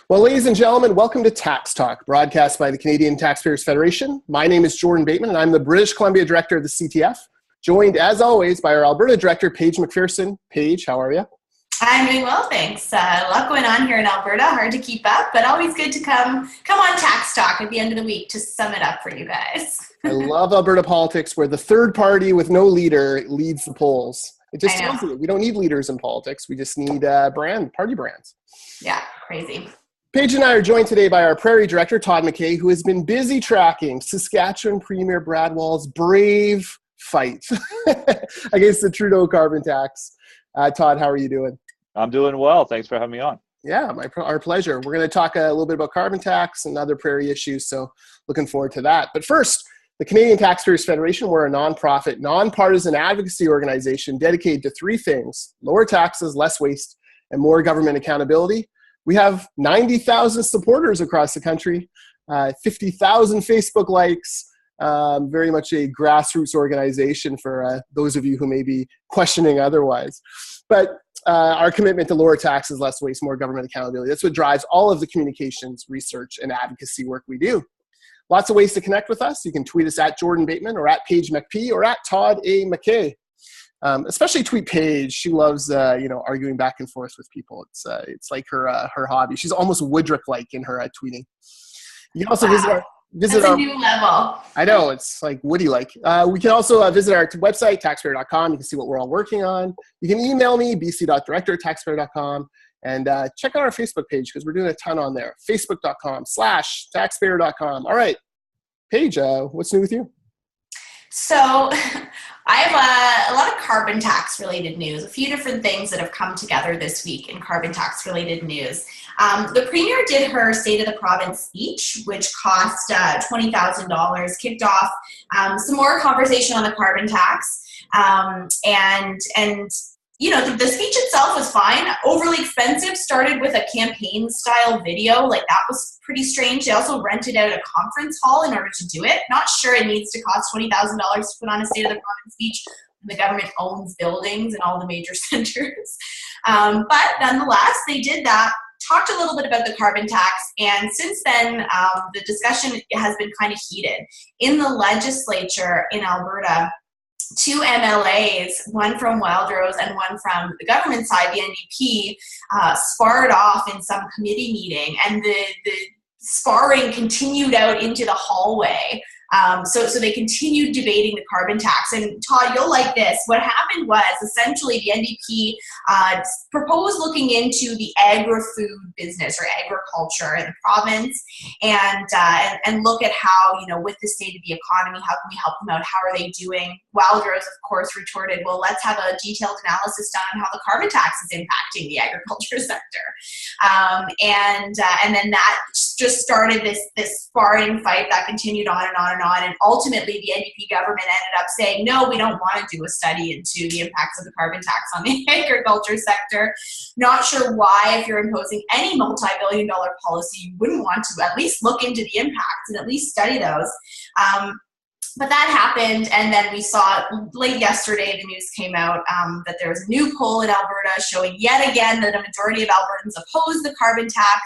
Well, ladies and gentlemen, welcome to Tax Talk, broadcast by the Canadian Taxpayers Federation. My name is Jordan Bateman, and I'm the British Columbia Director of the CTF, joined, as always, by our Alberta Director, Paige MacPherson. Paige, how are you? I'm doing well, thanks. A lot going on here in Alberta, hard to keep up, but always good to come on Tax Talk at the end of the week to sum it up for you guys. I love Alberta politics, where the third party with no leader leads the polls. It just tells you we don't need leaders in politics. We just need party brands. Yeah, crazy. Paige and I are joined today by our Prairie Director, Todd MacKay, who has been busy tracking Saskatchewan Premier Brad Wall's brave fight against the Trudeau carbon tax. Todd, how are you doing? I'm doing well. Thanks for having me on. Yeah, our pleasure. We're going to talk a little bit about carbon tax and other Prairie issues, so looking forward to that. But first, the Canadian Taxpayers Federation, we're a nonprofit, nonpartisan advocacy organization dedicated to three things: lower taxes, less waste, and more government accountability. We have 90,000 supporters across the country, 50,000 Facebook likes, very much a grassroots organization for those of you who may be questioning otherwise. But our commitment to lower taxes, less waste, more government accountability, that's what drives all of the communications, research, and advocacy work we do. Lots of ways to connect with us. You can tweet us at Jordan Bateman or at Paige MacP or at Todd A. MacKay. Especially tweet Paige. She loves, arguing back and forth with people. It's like her hobby. She's almost Woodruff-like in her tweeting. You can also visit our new level. I know, it's like Woody-like. We can also visit our website, taxpayer.com. You can see what we're all working on. You can email me, bc.director@taxpayer.com, and check out our Facebook page because we're doing a ton on there. Facebook.com/taxpayer.com. All right, Paige, what's new with you? So I have a lot of carbon tax related news, a few different things that have come together this week in carbon tax related news. The Premier did her State of the Province speech, which cost $20,000, kicked off some more conversation on the carbon tax. The speech itself was fine. Overly expensive, started with a campaign style video. Like, that was pretty strange. They also rented out a conference hall in order to do it. Not sure it needs to cost $20,000 to put on a State of the Province speech. The government owns buildings in all the major centers. But nonetheless, they did that, talked a little bit about the carbon tax, and since then, the discussion has been kind of heated. In the legislature in Alberta, two MLAs, one from Wildrose and one from the government side, the NDP, sparred off in some committee meeting, and the sparring continued out into the hallway. So they continued debating the carbon tax. And Todd, you'll like this. What happened was essentially the NDP proposed looking into the agri-food business or agriculture in the province and look at how, with the state of the economy, how can we help them out? How are they doing? Wildrose, of course, retorted, well, let's have a detailed analysis done on how the carbon tax is impacting the agriculture sector. And then that just started this sparring fight that continued on and on and on. And ultimately, the NDP government ended up saying, no, we don't want to do a study into the impacts of the carbon tax on the agriculture sector. Not sure why, if you're imposing any multi-billion-dollar policy, you wouldn't want to at least look into the impacts and at least study those. But that happened, and then we saw late yesterday, the news came out that there was a new poll in Alberta showing yet again that a majority of Albertans oppose the carbon tax.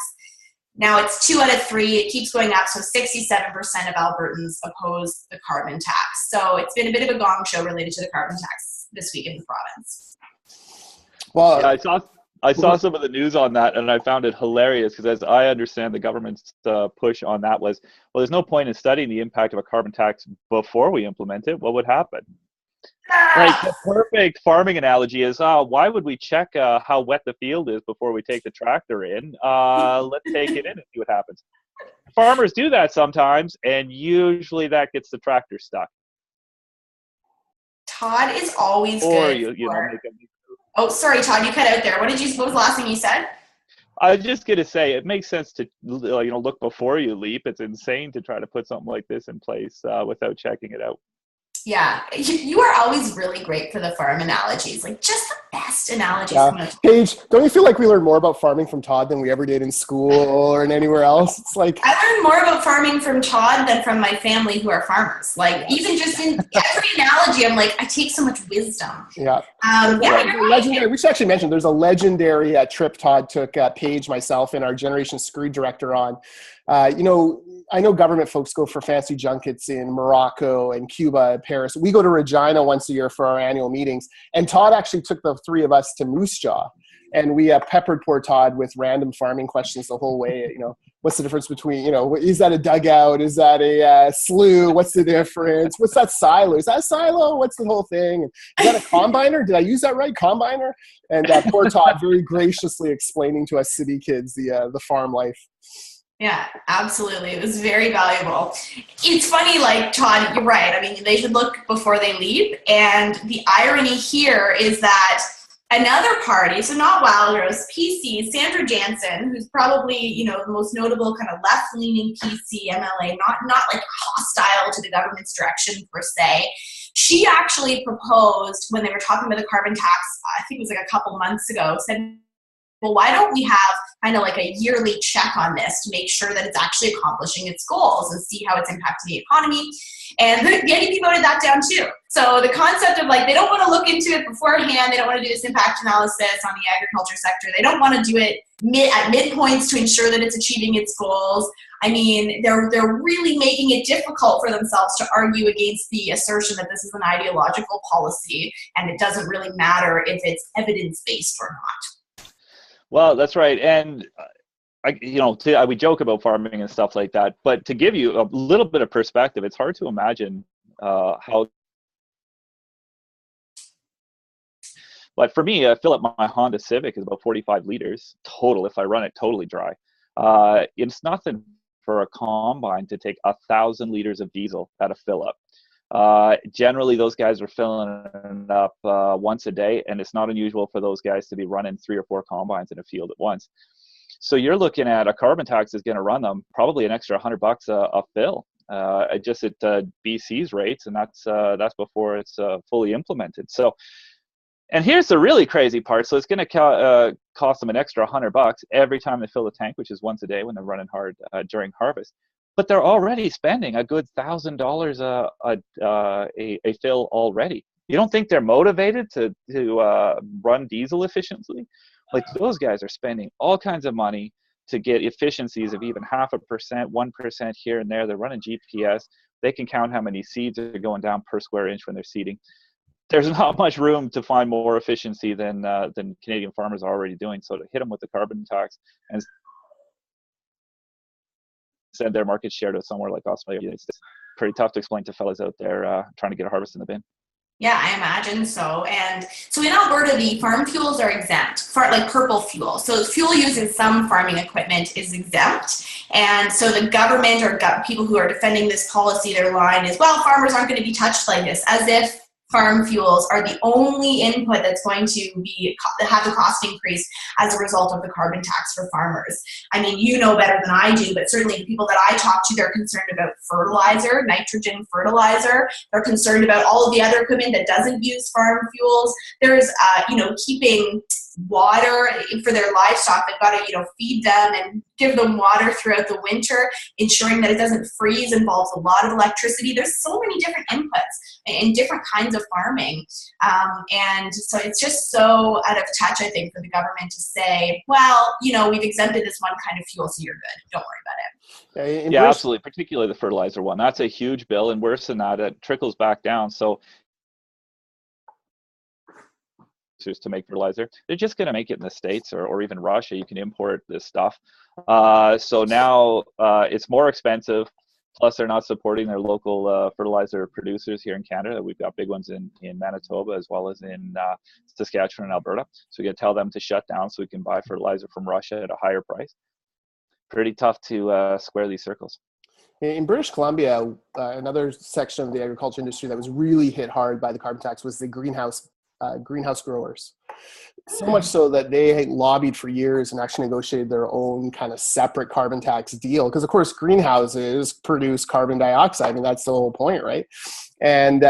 Now it's 2 out of 3. It keeps going up, so 67% of Albertans oppose the carbon tax. So it's been a bit of a gong show related to the carbon tax this week in the province. Well, yeah, I saw some of the news on that, and I found it hilarious because, as I understand, the government's push on that was, well, there's no point in studying the impact of a carbon tax before we implement it. What would happen? Like, the perfect farming analogy is, why would we check how wet the field is before we take the tractor in? Let's take it in and see what happens. Farmers do that sometimes, and usually that gets the tractor stuck. Todd is always or good. Oh, sorry, Todd, you cut out there. What was the last thing you said? I was just going to say, it makes sense to look before you leap. It's insane to try to put something like this in place without checking it out. Yeah, you are always really great for the farm analogies, like just the best analogies. Paige, don't you feel like we learned more about farming from Todd than we ever did in school or in anywhere else? It's like I learned more about farming from Todd than from my family who are farmers. Like even just in every analogy, I'm like, I take so much wisdom. Yeah. Legendary. We should actually mention there's a legendary trip Todd took Paige, myself, and our Generation Screwed director on. I know government folks go for fancy junkets in Morocco and Cuba and Paris. We go to Regina once a year for our annual meetings. And Todd actually took the three of us to Moose Jaw. And we peppered poor Todd with random farming questions the whole way. What's the difference between, is that a dugout? Is that a slough? What's the difference? What's that silo? Is that a silo? What's the whole thing? Is that a combiner? Did I use that right? Combiner? And poor Todd very graciously explaining to us city kids the farm life. Yeah, absolutely. It was very valuable. It's funny, like, Todd, you're right. I mean, they should look before they leap. And the irony here is that another party, so not Wildrose, PC, Sandra Jansen, who's probably, the most notable kind of left-leaning PC MLA, not like hostile to the government's direction per se. She actually proposed, when they were talking about the carbon tax, I think it was like a couple months ago, said, well, why don't we have kind of like a yearly check on this to make sure that it's actually accomplishing its goals and see how it's impacting the economy? And the NDP voted that down too. So the concept of like, they don't want to look into it beforehand. They don't want to do this impact analysis on the agriculture sector. They don't want to do it at midpoints to ensure that it's achieving its goals. I mean, they're really making it difficult for themselves to argue against the assertion that this is an ideological policy and it doesn't really matter if it's evidence-based or not. Well, that's right. And, we joke about farming and stuff like that, but to give you a little bit of perspective, it's hard to imagine how. But for me, I fill up my Honda Civic is about 45 liters total if I run it totally dry. It's nothing for a combine to take 1,000 liters of diesel at a fill up. Generally, those guys are filling it up once a day, and it's not unusual for those guys to be running 3 or 4 combines in a field at once. So you're looking at a carbon tax is going to run them probably an extra $100 a fill, just at BC's rates, and that's before it's fully implemented. So, and here's the really crazy part. So it's going to cost them an extra $100 every time they fill the tank, which is once a day when they're running hard during harvest. But they're already spending a good $1,000 a fill already. You don't think they're motivated to run diesel efficiently? Like those guys are spending all kinds of money to get efficiencies of even 0.5%, 1% here and there. They're running GPS. They can count how many seeds are going down per square inch when they're seeding. There's not much room to find more efficiency than Canadian farmers are already doing. So to hit them with the carbon tax and send their market share to somewhere like Australia, it's pretty tough to explain to fellas out there trying to get a harvest in the bin. Yeah, I imagine so. And so in Alberta, the farm fuels are exempt, like purple fuel. So fuel used in some farming equipment is exempt. And so the government or people who are defending this policy, their line is, well, farmers aren't going to be touched like this, as if farm fuels are the only input that's going to have the cost increase as a result of the carbon tax for farmers. I mean, you know better than I do, but certainly the people that I talk to, they're concerned about fertilizer, nitrogen fertilizer. They're concerned about all of the other equipment that doesn't use farm fuels. There's, keeping water for their livestock. They've got to, feed them and give them water throughout the winter. Ensuring that it doesn't freeze involves a lot of electricity. There's so many different inputs in different kinds of farming. And so it's just so out of touch, I think, for the government to say, well, we've exempted this one kind of fuel, so you're good. Don't worry about it. Yeah, absolutely. Particularly the fertilizer one. That's a huge bill, and worse than that, it trickles back down. So to make fertilizer, they're just going to make it in the States or even Russia. You can import this stuff. So now it's more expensive. Plus, they're not supporting their local fertilizer producers here in Canada. We've got big ones in Manitoba as well as in Saskatchewan and Alberta. So we got to tell them to shut down so we can buy fertilizer from Russia at a higher price. Pretty tough to square these circles. In British Columbia, another section of the agriculture industry that was really hit hard by the carbon tax was the greenhouse greenhouse growers. So much so that they lobbied for years and actually negotiated their own kind of separate carbon tax deal. Because, of course, greenhouses produce carbon dioxide. I mean, that's the whole point, right? And,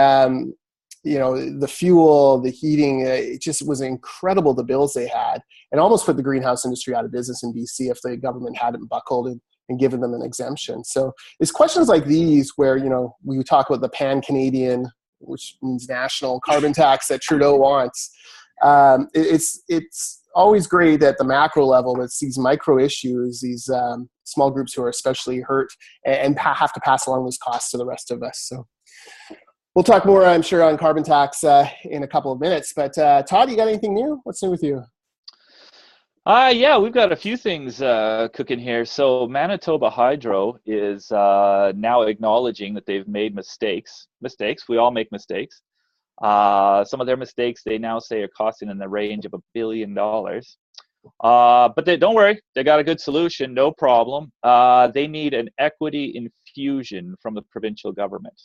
the fuel, the heating, it just was incredible, the bills they had, and almost put the greenhouse industry out of business in BC if the government hadn't buckled and given them an exemption. So it's questions like these where, we talk about the pan-Canadian, which means national carbon tax that Trudeau wants. It's always great at the macro level. It's these micro issues, these small groups who are especially hurt and have to pass along those costs to the rest of us. So we'll talk more, I'm sure, on carbon tax in a couple of minutes. But Todd, you got anything new? What's new with you? Yeah, we've got a few things cooking here. So Manitoba Hydro is now acknowledging that they've made mistakes. We all make mistakes. Some of their mistakes, they now say, are costing in the range of $1 billion. But don't worry, they got a good solution, no problem. They need an equity infusion from the provincial government,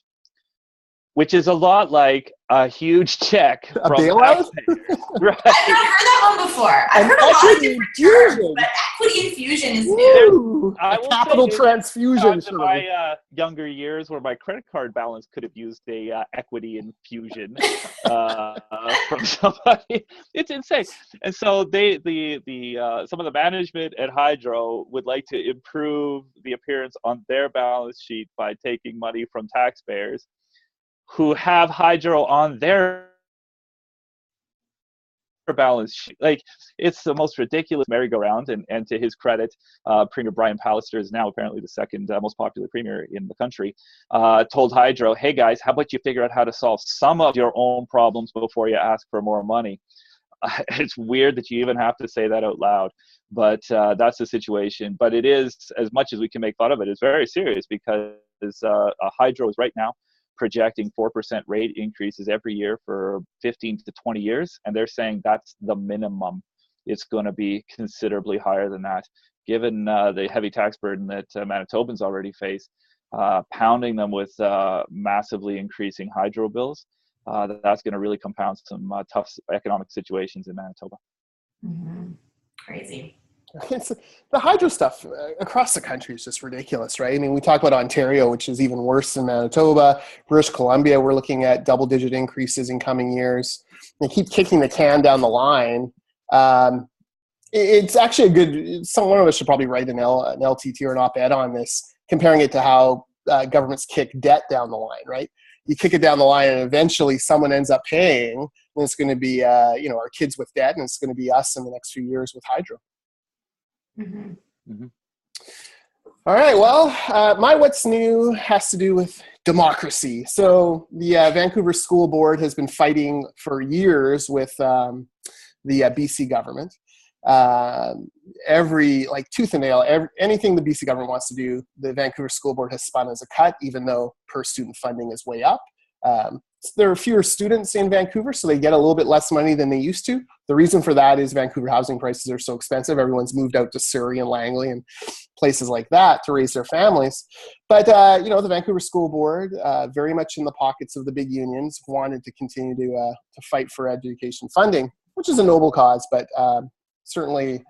which is a lot like a huge check a from bailout? Right. I've not heard that one before. I've heard a lot of different terms, but equity infusion is new. I will capital transfusion. In my younger years, where my credit card balance could have used a equity infusion from somebody, it's insane. And so some of the management at Hydro would like to improve the appearance on their balance sheet by taking money from taxpayers who have Hydro on their balance sheet. Like, it's the most ridiculous merry-go-round. And to his credit, Premier Brian Pallister is now apparently the second most popular premier in the country, told Hydro, hey guys, how about you figure out how to solve some of your own problems before you ask for more money? It's weird that you even have to say that out loud, but that's the situation. But it is, as much as we can make fun of it, it's very serious, because Hydro is right now projecting 4% rate increases every year for 15 to 20 years. And they're saying that's the minimum. It's going to be considerably higher than that, given the heavy tax burden that Manitobans already face, pounding them with massively increasing hydro bills. That's going to really compound some tough economic situations in Manitoba. Mm-hmm. Crazy. The hydro stuff across the country is just ridiculous, right? I mean, we talk about Ontario, which is even worse than Manitoba. British Columbia, we're looking at double-digit increases in coming years. They keep kicking the can down the line. It's actually one of us should probably write an LTT or an op-ed on this, comparing it to how governments kick debt down the line, right? You kick it down the line and eventually someone ends up paying, and it's going to be our kids with debt, and it's going to be us in the next few years with hydro. Mm-hmm. Mm-hmm. All right. Well, my what's new has to do with democracy. So the Vancouver School Board has been fighting for years with the BC government. Tooth and nail, anything the BC government wants to do, the Vancouver School Board has spun as a cut, even though per student funding is way up. There are fewer students in Vancouver, so they get a little bit less money than they used to. The reason for that is Vancouver housing prices are so expensive. Everyone's moved out to Surrey and Langley and places like that to raise their families. But, the Vancouver School Board, very much in the pockets of the big unions, wanted to continue to fight for education funding, which is a noble cause, but certainly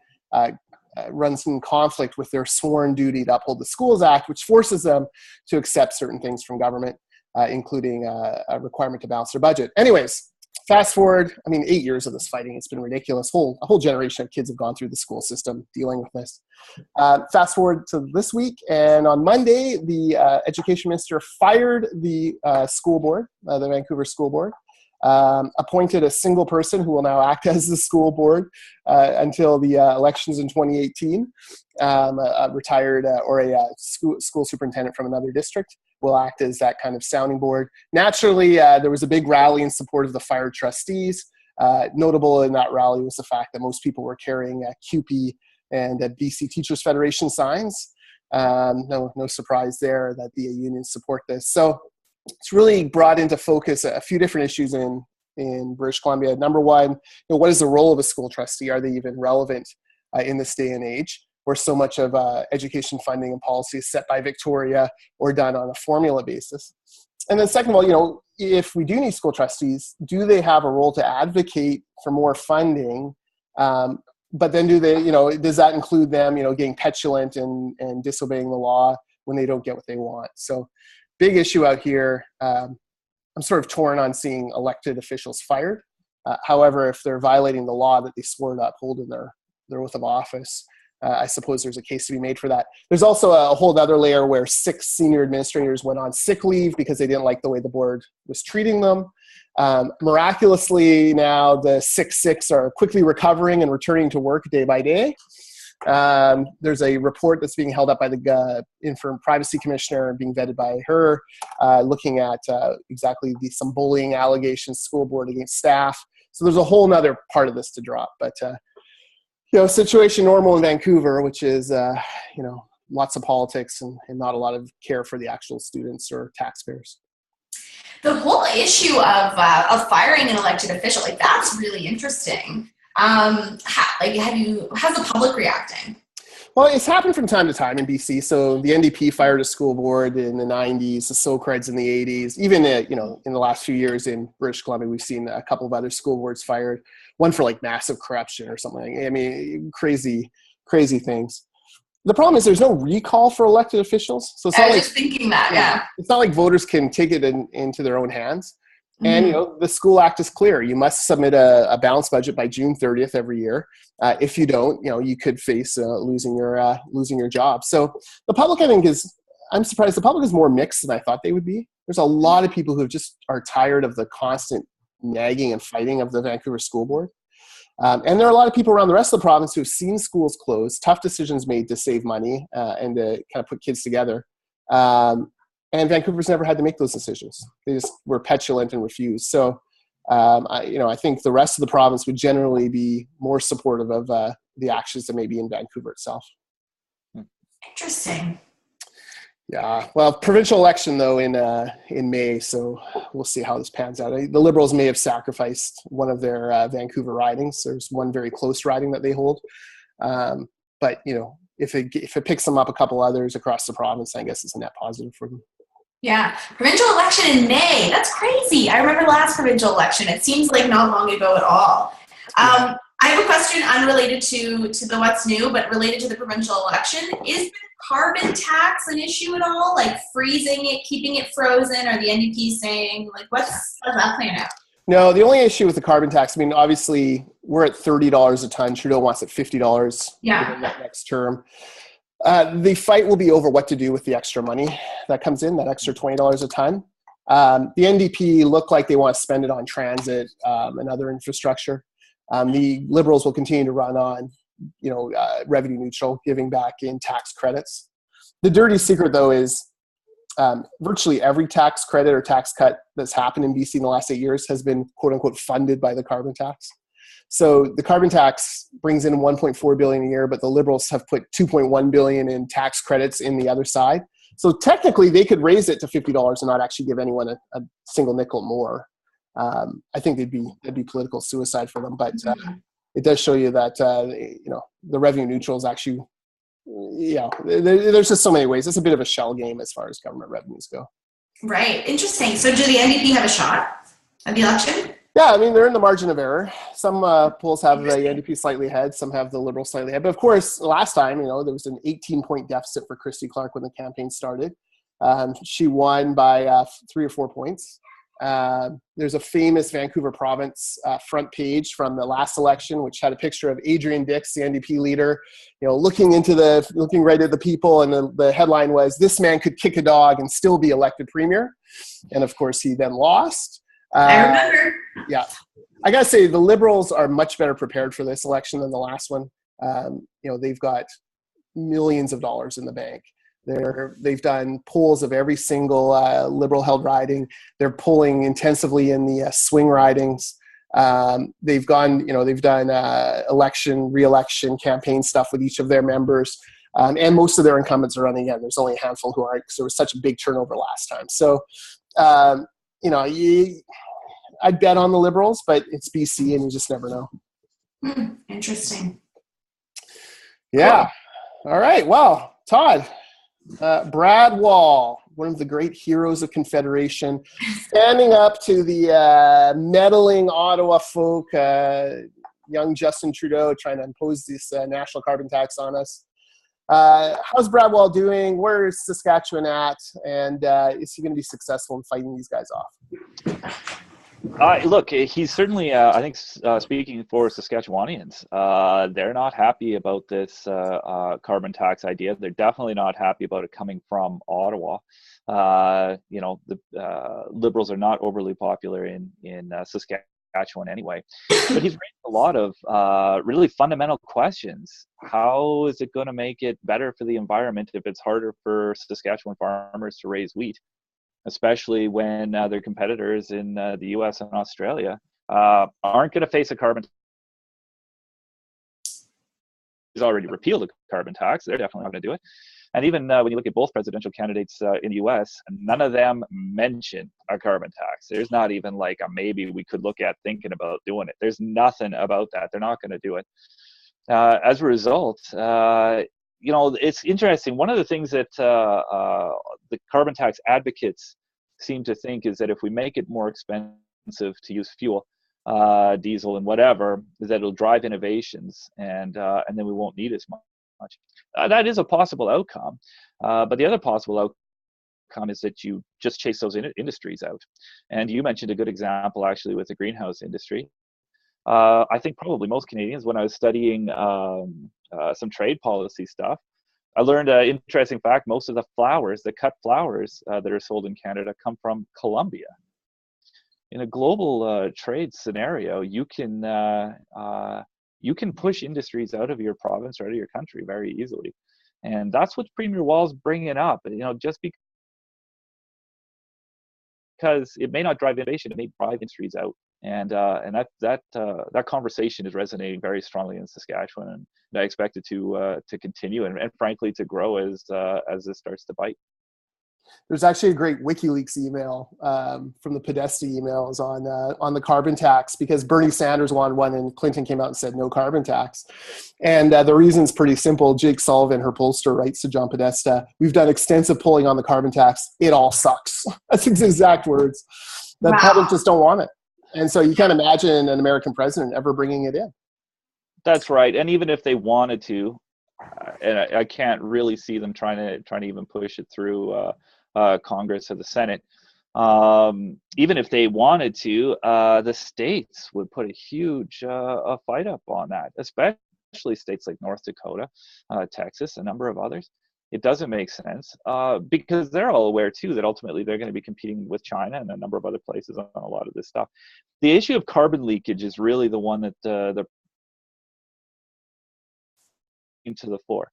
runs in conflict with their sworn duty to uphold the Schools Act, which forces them to accept certain things from government, including a requirement to balance their budget. Anyways, fast forward, 8 years of this fighting. It's been ridiculous. A whole generation of kids have gone through the school system dealing with this. Fast forward to this week, and on Monday, the education minister fired the school board, the Vancouver School Board, appointed a single person who will now act as the school board until the elections in 2018. A retired or a school superintendent from another district will act as that kind of sounding board. Naturally, there was a big rally in support of the fired trustees. Notable in that rally was the fact that most people were carrying CUPE and BC Teachers Federation signs. No surprise there that the unions support this. So it's really brought into focus a few different issues in British Columbia. Number one, what is the role of a school trustee? Are they even relevant in this day and age, where so much of education funding and policy is set by Victoria or done on a formula basis? And then second of all, if we do need school trustees, do they have a role to advocate for more funding? But then do they, does that include them, getting petulant and disobeying the law when they don't get what they want? So big issue out here. I'm sort of torn on seeing elected officials fired. However, if they're violating the law that they swore to uphold in their oath of office, I suppose there's a case to be made for that. There's also a whole other layer where 6 senior administrators went on sick leave because they didn't like the way the board was treating them. Miraculously, now the 6 are quickly recovering and returning to work day by day. There's a report that's being held up by the Infirm Privacy Commissioner, being vetted by her, looking at exactly some bullying allegations, school board against staff. So there's a whole nother part of this to drop. But situation normal in Vancouver, which is, lots of politics and not a lot of care for the actual students or taxpayers. The whole issue of firing an elected official, that's really interesting. How's the public reacting? Well, it's happened from time to time in BC. So the NDP fired a school board in the 90s, the Socreds in the 80s. Even, in the last few years in British Columbia, we've seen a couple of other school boards fired. One for massive corruption or something. Crazy things. The problem is there's no recall for elected officials. So it's I was just thinking that, yeah. It's not like voters can take it into their own hands. And, the School Act is clear. You must submit a balanced budget by June 30th every year. If you don't, you could face losing your job. So the public, I'm surprised the public is more mixed than I thought they would be. There's a lot of people who just are tired of the constant nagging and fighting of the Vancouver School Board. And there are a lot of people around the rest of the province who have seen schools close, tough decisions made to save money and to kind of put kids together. And Vancouver's never had to make those decisions. They just were petulant and refused. So, I think the rest of the province would generally be more supportive of the actions that may be in Vancouver itself. Interesting. Yeah. Well, provincial election though in May, so we'll see how this pans out. The Liberals may have sacrificed one of their Vancouver ridings. There's one very close riding that they hold, but if it picks them up a couple others across the province, I guess it's a net positive for them. Yeah. Provincial election in May. That's crazy. I remember the last provincial election. It seems like not long ago at all. I have a question unrelated to the what's new, but related to the provincial election. Is the carbon tax an issue at all? Freezing it, keeping it frozen, or the NDP saying, how's that playing out? No, the only issue with the carbon tax, obviously we're at $30 a ton. Trudeau wants it $50 in that next term. The fight will be over what to do with the extra money that comes in, that extra $20 a ton. The NDP look like they want to spend it on transit and other infrastructure. The Liberals will continue to run on, revenue neutral, giving back in tax credits. The dirty secret, though, is virtually every tax credit or tax cut that's happened in BC in the last 8 years has been, quote unquote, funded by the carbon tax. So the carbon tax brings in $1.4 billion a year, but the Liberals have put $2.1 billion in tax credits in the other side. So technically, they could raise it to $50 and not actually give anyone a single nickel more. I think it'd be political suicide for them, but it does show you that the revenue neutral is actually, there's just so many ways. It's a bit of a shell game as far as government revenues go. Right. Interesting. So do the NDP have a shot at the election? Yeah, they're in the margin of error. Some polls have the NDP slightly ahead, some have the Liberals slightly ahead. But of course, last time, there was an 18-point deficit for Christy Clark when the campaign started. She won by 3 or 4 points. There's a famous Vancouver province front page from the last election, which had a picture of Adrian Dix, the NDP leader, looking right at the people, and the headline was, "This man could kick a dog and still be elected premier." And of course, he then lost. I remember. Yeah, I gotta say the Liberals are much better prepared for this election than the last one. They've got millions of dollars in the bank. They've done polls of every single Liberal-held riding. They're polling intensively in the swing ridings. They've done election, re-election campaign stuff with each of their members, and most of their incumbents are running again. There's only a handful who aren't, because there was such a big turnover last time. So, I'd bet on the Liberals, but it's BC, and you just never know. Interesting. Yeah. Cool. All right. Well, Todd, Brad Wall, one of the great heroes of Confederation, standing up to the meddling Ottawa folk, young Justin Trudeau trying to impose this national carbon tax on us. How's Brad Wall doing? Where is Saskatchewan at? And is he going to be successful in fighting these guys off? Look, he's certainly, I think, speaking for Saskatchewanians, they're not happy about this carbon tax idea. They're definitely not happy about it coming from Ottawa. The Liberals are not overly popular in Saskatchewan anyway. But he's raised a lot of really fundamental questions. How is it going to make it better for the environment if it's harder for Saskatchewan farmers to raise wheat, especially when their competitors in the US and Australia aren't going to face a carbon tax? He's already repealed the carbon tax. They're definitely not going to do it. And even when you look at both presidential candidates in the US, none of them mention a carbon tax. There's not even like a maybe we could look at thinking about doing it. There's nothing about that. They're not going to do it. As a result, it's interesting. One of the things that the carbon tax advocates seem to think is that if we make it more expensive to use fuel, diesel and whatever, is that it'll drive innovations and then we won't need as much. That is a possible outcome. But the other possible outcome is that you just chase those industries out. And you mentioned a good example actually with the greenhouse industry. I think probably most Canadians, when I was studying some trade policy stuff, I learned an interesting fact. Most of the flowers, the cut flowers that are sold in Canada come from Colombia. In a global trade scenario, you can push industries out of your province or out of your country very easily. And that's what Premier Wall's bringing up. Just because it may not drive innovation, it may drive industries out. And that conversation is resonating very strongly in Saskatchewan, and I expect it to continue and frankly to grow as this starts to bite. There's actually a great WikiLeaks email from the Podesta emails on the carbon tax, because Bernie Sanders wanted one and Clinton came out and said no carbon tax. And the reason's pretty simple. Jake Sullivan, her pollster, writes to John Podesta, "We've done extensive polling on the carbon tax. It all sucks." That's his exact words. The public just don't want it. And so you can't imagine an American president ever bringing it in. That's right. And even if they wanted to, and I can't really see them trying to even push it through Congress or the Senate. Even if they wanted to, the states would put a huge fight up on that, especially states like North Dakota, Texas, a number of others. It doesn't make sense because they're all aware too that ultimately they're going to be competing with China and a number of other places on a lot of this stuff. The issue of carbon leakage is really the one that the into the floor.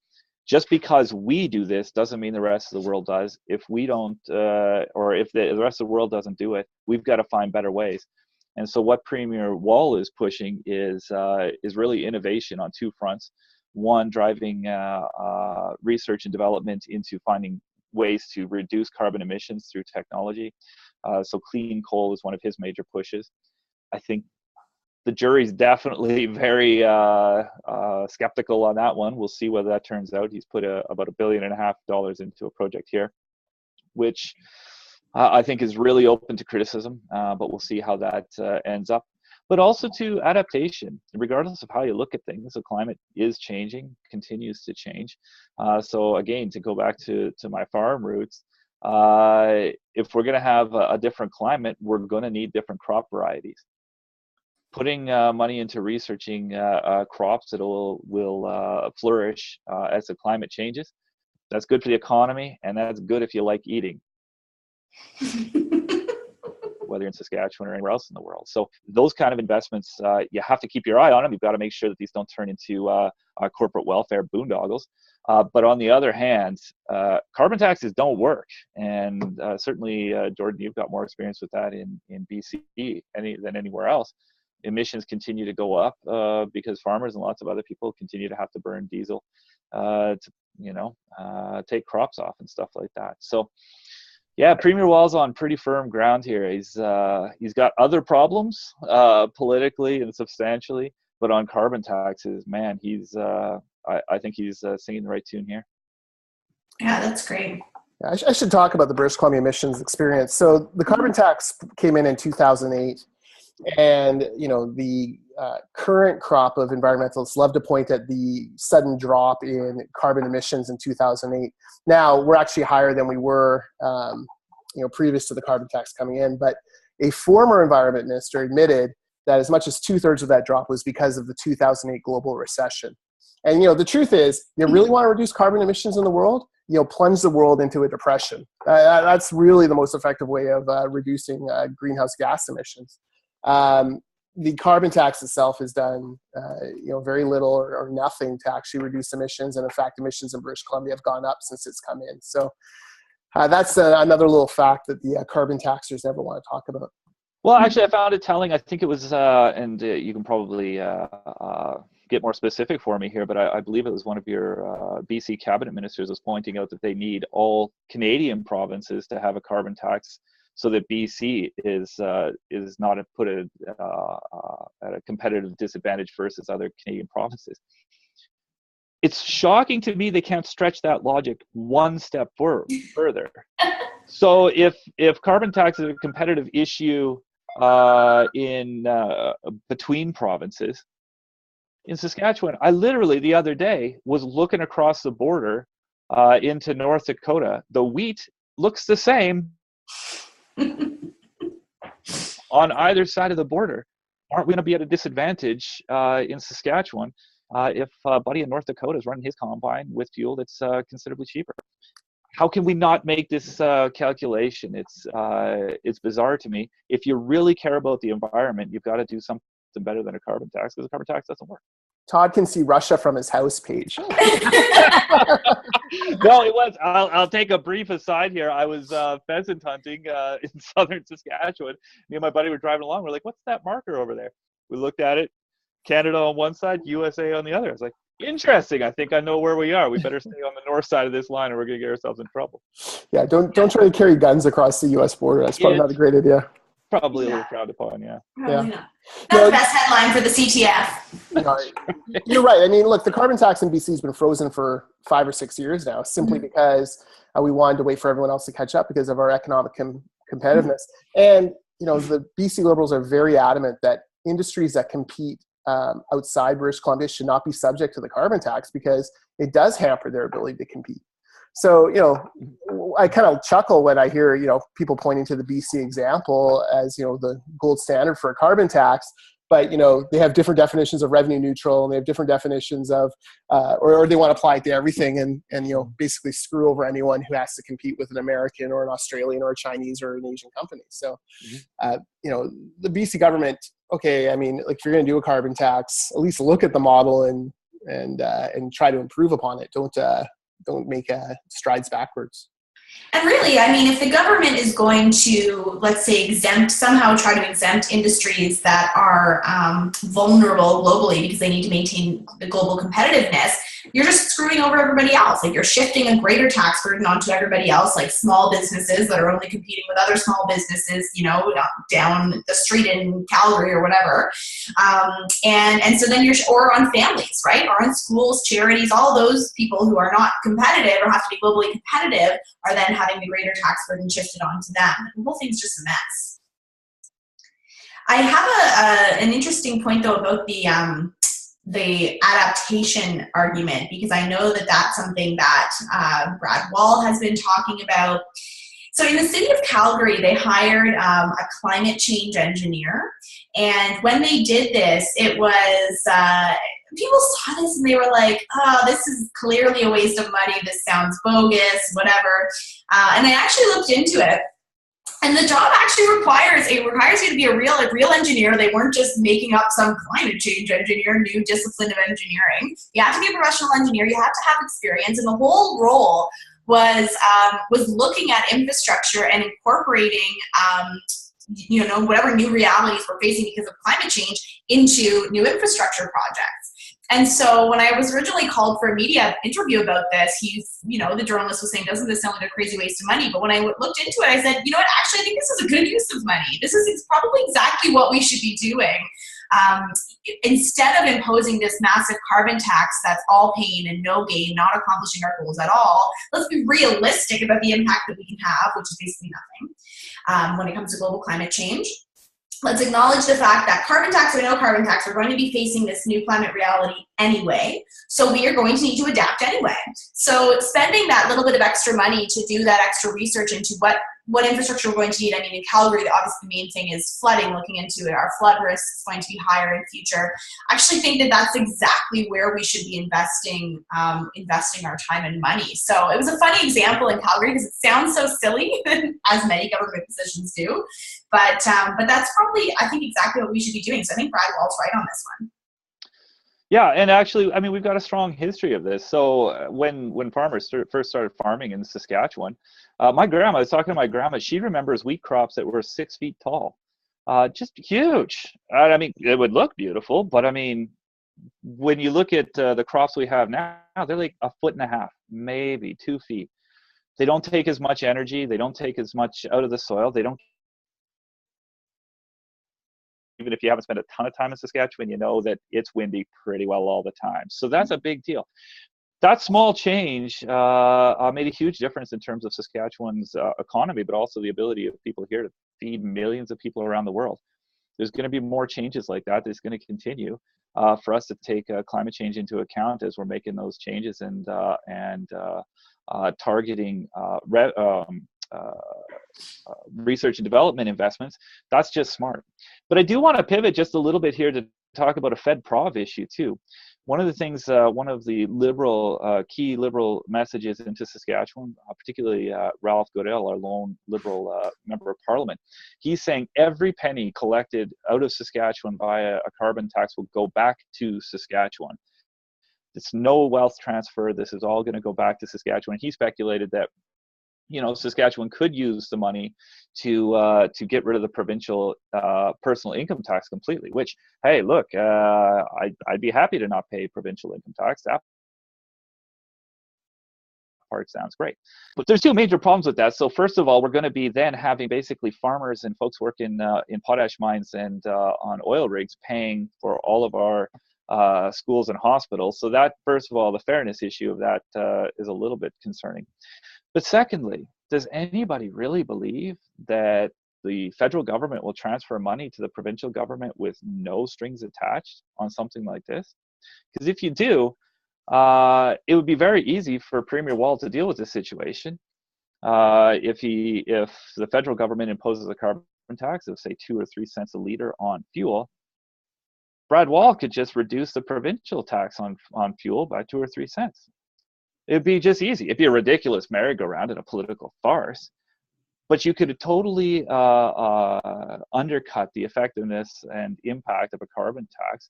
Just because we do this doesn't mean the rest of the world does. If we don't, or if the rest of the world doesn't do it, we've got to find better ways. And so what Premier Wall is pushing is really innovation on two fronts. One, driving research and development into finding ways to reduce carbon emissions through technology. So clean coal is one of his major pushes. I think the jury's definitely very skeptical on that one. We'll see whether that turns out. He's put about $1.5 billion into a project here, which I think is really open to criticism, but we'll see how that ends up. But also to adaptation, regardless of how you look at things, the climate is changing, continues to change. So again, to go back to my farm roots, if we're going to have a different climate, we're going to need different crop varieties. Putting money into researching crops that will flourish as the climate changes, that's good for the economy, and that's good if you like eating, whether in Saskatchewan or anywhere else in the world. So those kind of investments, you have to keep your eye on them. You've got to make sure that these don't turn into corporate welfare boondoggles. But on the other hand, carbon taxes don't work. And certainly, Jordan, you've got more experience with that in BC than anywhere else. Emissions continue to go up because farmers and lots of other people continue to have to burn diesel to take crops off and stuff like that. So yeah, Premier Wall's on pretty firm ground here. He's got other problems politically and substantially, but on carbon taxes, man, I think he's singing the right tune here. Yeah, that's great. I should talk about the British Columbia emissions experience. So the carbon tax came in 2008, and the current crop of environmentalists love to point at the sudden drop in carbon emissions in 2008. Now we're actually higher than we were, previous to the carbon tax coming in. But a former environment minister admitted that as much as 2/3 of that drop was because of the 2008 global recession. And the truth is, you really want to reduce carbon emissions in the world, plunge the world into a depression. That's really the most effective way of reducing greenhouse gas emissions. The carbon tax itself has done, very little or nothing to actually reduce emissions. And in fact, emissions in British Columbia have gone up since it's come in. So that's another little fact that the carbon taxers never want to talk about. Well, actually, I found it telling. I think it was, and you can probably get more specific for me here, but I believe it was one of your BC cabinet ministers was pointing out that they need all Canadian provinces to have a carbon tax so that BC is not put at a competitive disadvantage versus other Canadian provinces. It's shocking to me they can't stretch that logic one step further. So if carbon tax is a competitive issue in between provinces, in Saskatchewan, I literally the other day was looking across the border into North Dakota. The wheat looks the same on either side of the border. Aren't we going to be at a disadvantage in Saskatchewan if Buddy in North Dakota is running his combine with fuel that's considerably cheaper? How can we not make this calculation? It's bizarre to me. If you really care about the environment, you've got to do something better than a carbon tax, because a carbon tax doesn't work. Todd can see Russia from his house page. Well, it was. I'll take a brief aside here. I was pheasant hunting in southern Saskatchewan. Me and my buddy were driving along. We're like, "What's that marker over there?" We looked at it. Canada on one side, USA on the other. I was like, interesting. I think I know where we are. We better stay on the north side of this line or we're going to get ourselves in trouble. Yeah, don't try to carry guns across the U.S. border. That's probably not a great idea. Probably a little frowned upon, yeah. Probably not. That's the best headline for the CTF. You're right. I mean, look, the carbon tax in BC has been frozen for 5 or 6 years now, simply because we wanted to wait for everyone else to catch up because of our economic competitiveness. And, the BC Liberals are very adamant that industries that compete outside British Columbia should not be subject to the carbon tax because it does hamper their ability to compete. So, I kind of chuckle when I hear, people pointing to the BC example as, the gold standard for a carbon tax, but, they have different definitions of revenue neutral and they have different definitions of, or they want to apply it to everything and, basically screw over anyone who has to compete with an American or an Australian or a Chinese or an Asian company. So, the BC government, okay, I mean, like if you're going to do a carbon tax, at least look at the model and try to improve upon it. Don't make strides backwards. And really, I mean, if the government is going to, let's say, somehow try to exempt industries that are vulnerable globally because they need to maintain the global competitiveness, you're just screwing over everybody else. Like you're shifting a greater tax burden onto everybody else, like small businesses that are only competing with other small businesses, down the street in Calgary or whatever. And so then or on families, right? Or on schools, charities, all those people who are not competitive or have to be globally competitive are then having the greater tax burden shifted onto them. The whole thing's just a mess. I have an interesting point though about the adaptation argument, because I know that that's something that Brad Wall has been talking about. So in the city of Calgary, they hired a climate change engineer. And when they did this, it was, people saw this and they were like, oh, this is clearly a waste of money. This sounds bogus, whatever. And I actually looked into it. And the job actually requires you to be a real engineer. They weren't just making up some climate change engineer, new discipline of engineering. You have to be a professional engineer. You have to have experience. And the whole role was looking at infrastructure and incorporating, whatever new realities we're facing because of climate change into new infrastructure projects. And so when I was originally called for a media interview about this, the journalist was saying, doesn't this sound like a crazy waste of money? But when I looked into it, I said, actually, I think this is a good use of money. This is probably exactly what we should be doing. Instead of imposing this massive carbon tax that's all pain and no gain, not accomplishing our goals at all, let's be realistic about the impact that we can have, which is basically nothing when it comes to global climate change. Let's acknowledge the fact that carbon tax or no carbon tax, we're going to be facing this new climate reality anyway. So we are going to need to adapt anyway. So spending that little bit of extra money to do that extra research into what infrastructure we're going to need. I mean, in Calgary, obviously the main thing is flooding, looking into it. Our flood risk is going to be higher in future. I actually think that that's exactly where we should be investing our time and money. So it was a funny example in Calgary because it sounds so silly, as many government positions do. But that's probably, I think, exactly what we should be doing. So I think Brad Wall's right on this one. Yeah, and actually, I mean, we've got a strong history of this. So when farmers first started farming in Saskatchewan, my grandma, I was talking to my grandma, she remembers wheat crops that were 6 feet tall. Just huge. I mean, it would look beautiful, but I mean, when you look at the crops we have now, they're like 1.5 feet, maybe 2 feet. They don't take as much energy. They don't take as much out of the soil. They don't. Even if you haven't spent a ton of time in Saskatchewan, you know that it's windy pretty well all the time. So that's a big deal. That small change made a huge difference in terms of Saskatchewan's economy, but also the ability of people here to feed millions of people around the world. There's going to be more changes like that. There's going to continue for us to take climate change into account as we're making those changes and targeting research and development investments. That's just smart. But I do want to pivot just a little bit here to talk about a Fed-Prov issue too. One of the things, one of the key liberal messages into Saskatchewan, particularly Ralph Goodale, our lone liberal member of parliament, he's saying every penny collected out of Saskatchewan via a carbon tax will go back to Saskatchewan. It's no wealth transfer. This is all going to go back to Saskatchewan. He speculated that, you know, Saskatchewan could use the money to get rid of the provincial personal income tax completely, which, hey, look, I'd be happy to not pay provincial income tax. That part sounds great. But there's two major problems with that. So first of all, we're going to be then having basically farmers and folks working in potash mines and on oil rigs paying for all of our schools and hospitals. So that, first of all, the fairness issue of that is a little bit concerning. But secondly, does anybody really believe that the federal government will transfer money to the provincial government with no strings attached on something like this? Because if you do, it would be very easy for Premier Wall to deal with this situation. If the federal government imposes a carbon tax of, say, 2 or 3 cents a liter on fuel, Brad Wall could just reduce the provincial tax on fuel by 2 or 3 cents. It'd be just easy. It'd be a ridiculous merry-go-round and a political farce, but you could totally undercut the effectiveness and impact of a carbon tax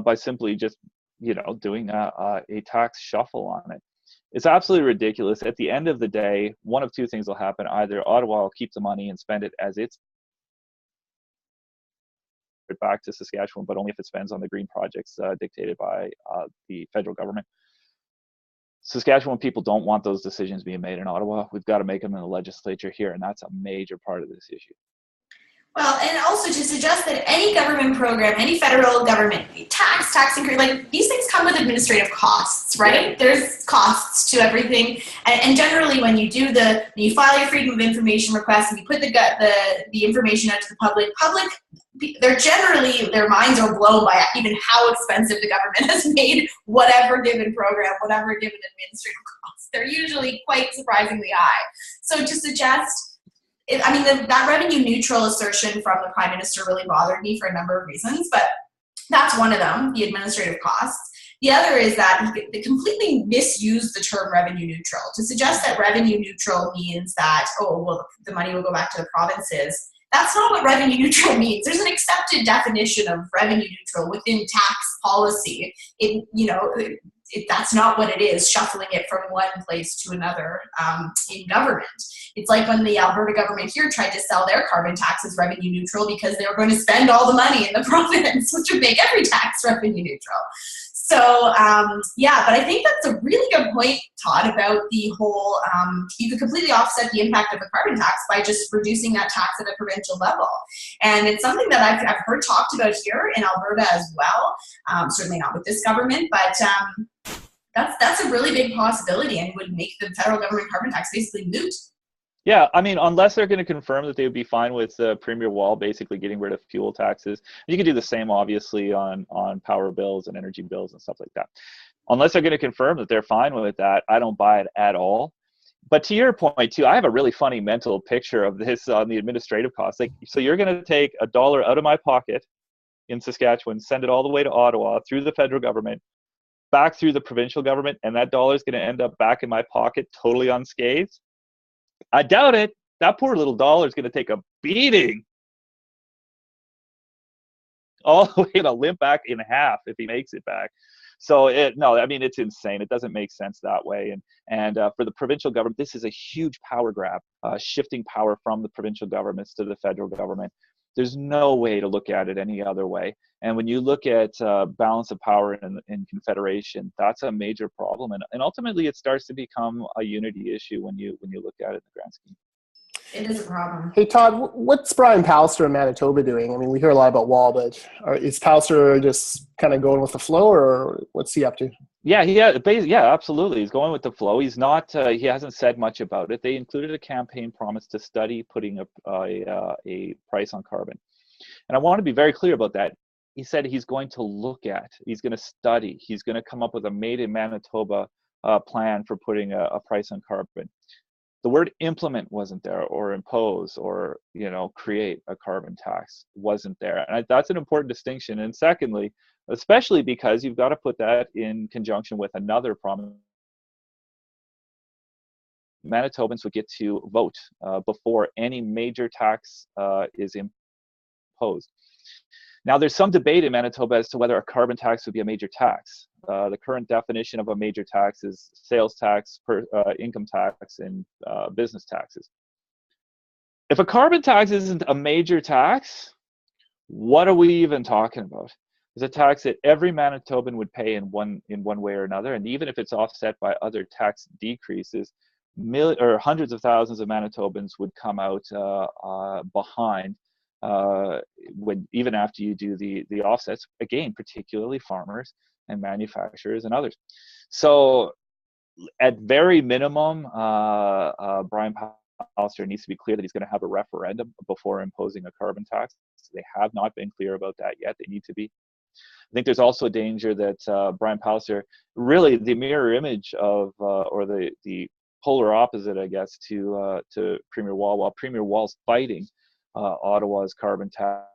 by simply just, you know, doing a tax shuffle on it. It's absolutely ridiculous. At the end of the day, one of two things will happen. Either Ottawa will keep the money and spend it as it's back to Saskatchewan, but only if it spends on the green projects dictated by the federal government. Saskatchewan people don't want those decisions being made in Ottawa. We've got to make them in the legislature here, and that's a major part of this issue. Well, and also to suggest that any government program, any federal government tax increase, like these things come with administrative costs, right? Yeah. There's costs to everything, and generally when you file your freedom of information request and you put the information out to the public, their minds are blown by even how expensive the government has made whatever given program, whatever given administrative costs. They're usually quite surprisingly high. So to suggest, that revenue neutral assertion from the Prime Minister really bothered me for a number of reasons, but that's one of them, the administrative costs. The other is that they completely misused the term revenue neutral to suggest that revenue neutral means that, the money will go back to the provinces. That's not what revenue neutral means. There's an accepted definition of revenue neutral within tax policy. That's not what it is, shuffling it from one place to another in government. It's like when the Alberta government here tried to sell their carbon tax as revenue neutral because they were going to spend all the money in the province, which would make every tax revenue neutral. So, yeah, but I think that's a really good point, Todd, about the whole, you could completely offset the impact of a carbon tax by just reducing that tax at a provincial level. And it's something that I've heard talked about here in Alberta as well, certainly not with this government, but that's a really big possibility and would make the federal government carbon tax basically moot. Yeah, I mean, unless they're going to confirm that they would be fine with Premier Wall basically getting rid of fuel taxes. You can do the same, obviously, on power bills and energy bills and stuff like that. Unless they're going to confirm that they're fine with that, I don't buy it at all. But to your point, too, I have a really funny mental picture of this on the administrative costs. Like, so you're going to take $1 out of my pocket in Saskatchewan, send it all the way to Ottawa through the federal government, back through the provincial government, and that dollar is going to end up back in my pocket totally unscathed? I doubt it. That poor little dollar is going to take a beating. All the way to limp back in half if he makes it back. So no, I mean, it's insane. It doesn't make sense that way. And for the provincial government, this is a huge power grab, shifting power from the provincial governments to the federal government. There's no way to look at it any other way. And when you look at balance of power in Confederation, that's a major problem. And ultimately, it starts to become a unity issue when you look at it in the grand scheme. It is a problem. Hey, Todd, what's Brian Pallister in Manitoba doing? I mean, we hear a lot about Wall, but is Pallister just kind of going with the flow, or what's he up to? Yeah, absolutely. He's going with the flow. He's not. He hasn't said much about it. They included a campaign promise to study putting a price on carbon, and I want to be very clear about that. He said he's going to look at, he's going to study, he's going to come up with a made in Manitoba plan for putting a price on carbon. The word implement wasn't there, or impose, or create a carbon tax wasn't there, and that's an important distinction. And secondly, especially because you've got to put that in conjunction with another promise. Manitobans would get to vote before any major tax is imposed. Now, there's some debate in Manitoba as to whether a carbon tax would be a major tax. The current definition of a major tax is sales tax, income tax, and business taxes. If a carbon tax isn't a major tax, what are we even talking about? It's a tax that every Manitoban would pay in one way or another, and even if it's offset by other tax decreases, hundreds of thousands of Manitobans would come out behind even after you do the offsets. Again, particularly farmers and manufacturers and others. So, at very minimum, Brian Pallister needs to be clear that he's going to have a referendum before imposing a carbon tax. They have not been clear about that yet. They need to be. I think there's also a danger that Brian Pallister, really the mirror image of, or the polar opposite, I guess, to Premier Wall. While Premier Wall's fighting Ottawa's carbon tax,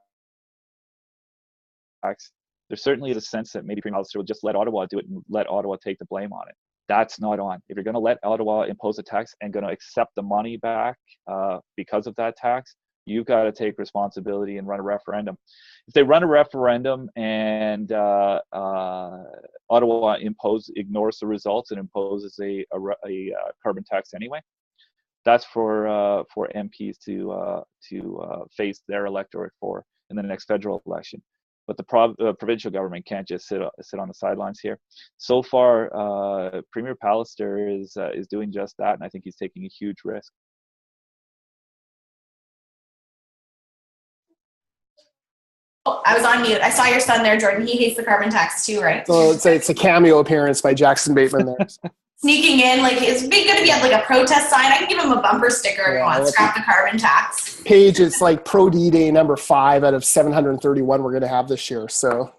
there certainly is a sense that maybe Premier Pallister will just let Ottawa do it and let Ottawa take the blame on it. That's not on. If you're going to let Ottawa impose a tax and going to accept the money back because of that tax, you've got to take responsibility and run a referendum. If they run a referendum and Ottawa ignores the results and imposes a carbon tax anyway, that's for MPs to face their electorate for in the next federal election. But the provincial government can't just sit on the sidelines here. So far, Premier Pallister is doing just that, and I think he's taking a huge risk. Oh, I was on mute. I saw your son there, Jordan. He hates the carbon tax too, right? So it's a cameo appearance by Justin Bateman there. Sneaking in, like, it's be good if he had like a protest sign. I can give him a bumper sticker if he wants. Scrap the carbon tax. Paige, it's like Pro D-Day number 5 out of 731 we're going to have this year. So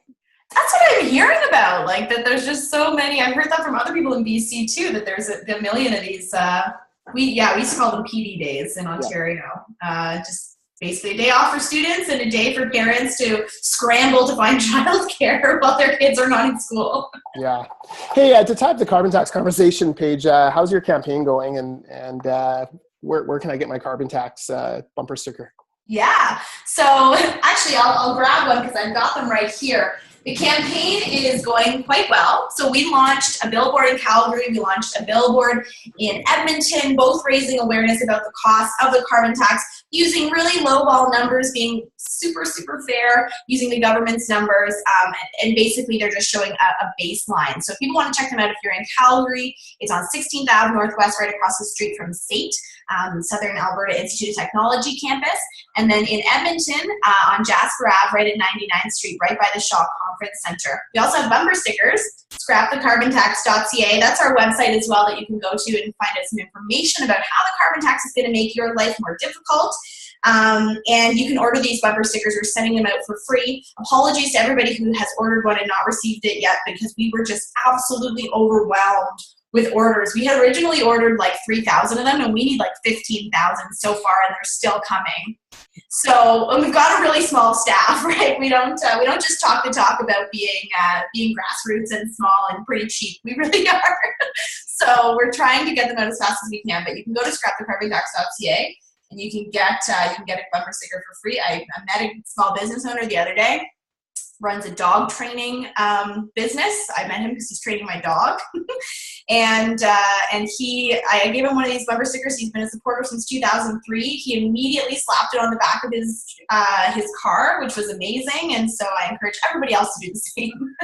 that's what I'm hearing about. Like, that there's just so many. I've heard that from other people in BC too. That there's a million of these. We used to call them PD days in Ontario. Just basically a day off for students and a day for parents to scramble to find childcare while their kids are not in school. Yeah. Hey, to type the carbon tax conversation, Paige, how's your campaign going, and where can I get my carbon tax bumper sticker? Yeah. So actually, I'll grab one because I've got them right here. The campaign is going quite well. So we launched a billboard in Calgary, we launched a billboard in Edmonton, both raising awareness about the cost of the carbon tax, using really lowball numbers, being super, super fair, using the government's numbers, and basically they're just showing a baseline. So if people want to check them out, if you're in Calgary, it's on 16th Ave Northwest, right across the street from SAIT, Southern Alberta Institute of Technology campus. And then in Edmonton, on Jasper Ave, right at 99th Street, right by the Shaw Conference Center. We also have bumper stickers, scrapthecarbontax.ca. That's our website as well that you can go to and find out some information about how the carbon tax is going to make your life more difficult. And you can order these bumper stickers. We're sending them out for free. Apologies to everybody who has ordered one and not received it yet, because we were just absolutely overwhelmed with orders. We had originally ordered like 3,000 of them, and we need like 15,000 so far, and they're still coming. So, and we've got a really small staff, right? We don't just talk the talk about being grassroots and small and pretty cheap. We really are. So we're trying to get them out as fast as we can. But you can go to scrapthecarbontax.ca and you can get a bumper sticker for free. I met a small business owner the other day. Runs a dog training business. I met him because he's training my dog. and I gave him one of these bumper stickers. He's been a supporter since 2003. He immediately slapped it on the back of his car, which was amazing. And so I encourage everybody else to do the same.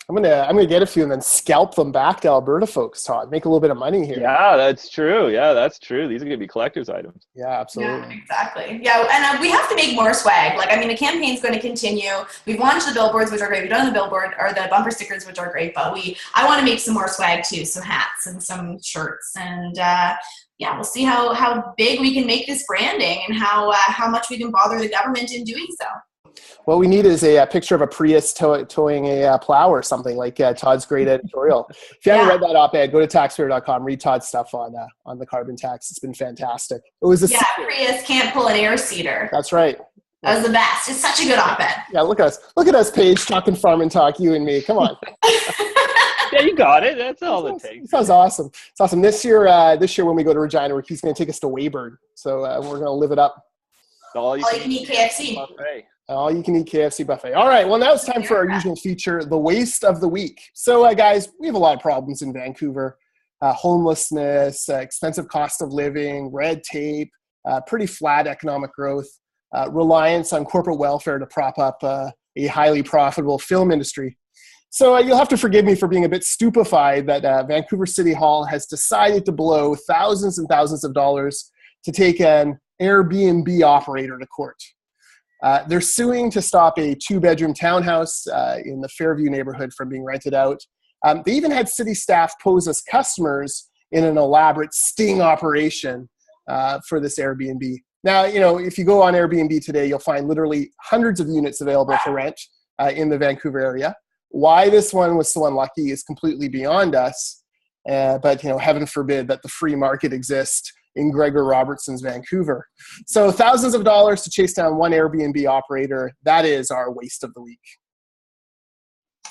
I'm gonna get a few and then scalp them back to Alberta folks, Todd. Make a little bit of money here. Yeah, that's true. These are gonna be collector's items. Yeah, absolutely. Yeah, exactly. Yeah, and we have to make more swag. Like, I mean, the campaign's going to continue. We've launched the billboards, which are great. We've done the billboard or the bumper stickers, which are great. But I want to make some more swag too, some hats and some shirts, and yeah, we'll see how big we can make this branding and how much we can bother the government in doing so. What we need is a picture of a Prius towing a plow or something, like Todd's great editorial. If you haven't read that op-ed, go to taxpayer.com, read Todd's stuff on the carbon tax. It's been fantastic. It was Prius can't pull an air seeder. That's right. That was the best. It's such a good op-ed. Yeah, look at us, Paige, talking farm and talk, you and me. Come on. Yeah, you got it. That's all it takes. Sounds awesome. It's awesome. This year when we go to Regina, he's going to take us to Weyburn. So we're going to live it up. All you can eat KFC. Buffet. All you can eat KFC buffet. All right. Well, now it's time for our usual feature, the waste of the week. So, guys, we have a lot of problems in Vancouver. Homelessness, expensive cost of living, red tape, pretty flat economic growth, reliance on corporate welfare to prop up a highly profitable film industry. So you'll have to forgive me for being a bit stupefied that Vancouver City Hall has decided to blow thousands and thousands of dollars to take an Airbnb operator to court. They're suing to stop a 2-bedroom townhouse in the Fairview neighborhood from being rented out. They even had city staff pose as customers in an elaborate sting operation for this Airbnb. Now, if you go on Airbnb today, you'll find literally hundreds of units available to rent in the Vancouver area. Why this one was so unlucky is completely beyond us. But heaven forbid that the free market exists in Gregor Robertson's Vancouver. So thousands of dollars to chase down one Airbnb operator. That is our waste of the week.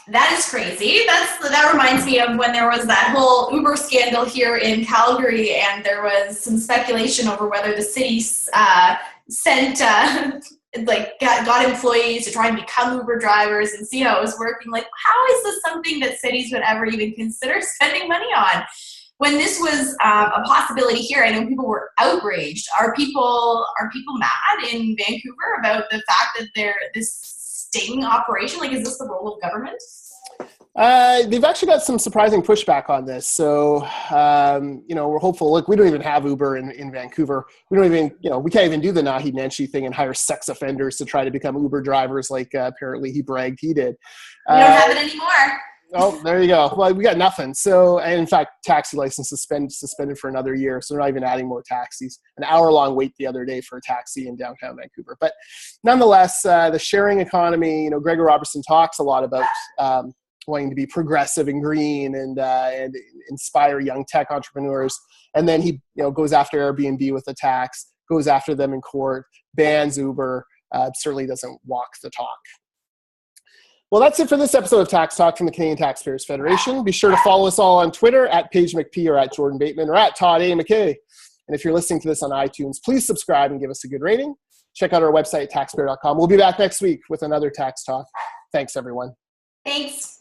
That is crazy. That reminds me of when there was that whole Uber scandal here in Calgary, and there was some speculation over whether the city sent got employees to try and become Uber drivers and see how it was working. Like, how is this something that cities would ever even consider spending money on? When this was a possibility here, I know people were outraged. Are people mad in Vancouver about the fact that this sting operation? Like, is this the role of government? They've actually got some surprising pushback on this. So, we're hopeful. Look, we don't even have Uber in Vancouver. We don't even, we can't even do the Naheed Nenshi thing and hire sex offenders to try to become Uber drivers like apparently he bragged he did. We don't have it anymore. Oh, there you go. Well, we got nothing. So, and in fact, taxi license suspended for another year. So they're not even adding more taxis. An hour-long wait the other day for a taxi in downtown Vancouver. But nonetheless, the sharing economy, Gregor Robertson talks a lot about wanting to be progressive and green and inspire young tech entrepreneurs. And then he goes after Airbnb with a tax, goes after them in court, bans Uber, certainly doesn't walk the talk. Well, that's it for this episode of Tax Talk from the Canadian Taxpayers Federation. Be sure to follow us all on Twitter at Paige MacP or at Jordan Bateman or at Todd A. MacKay. And if you're listening to this on iTunes, please subscribe and give us a good rating. check out our website, taxpayer.com. We'll be back next week with another tax talk. Thanks, everyone. Thanks.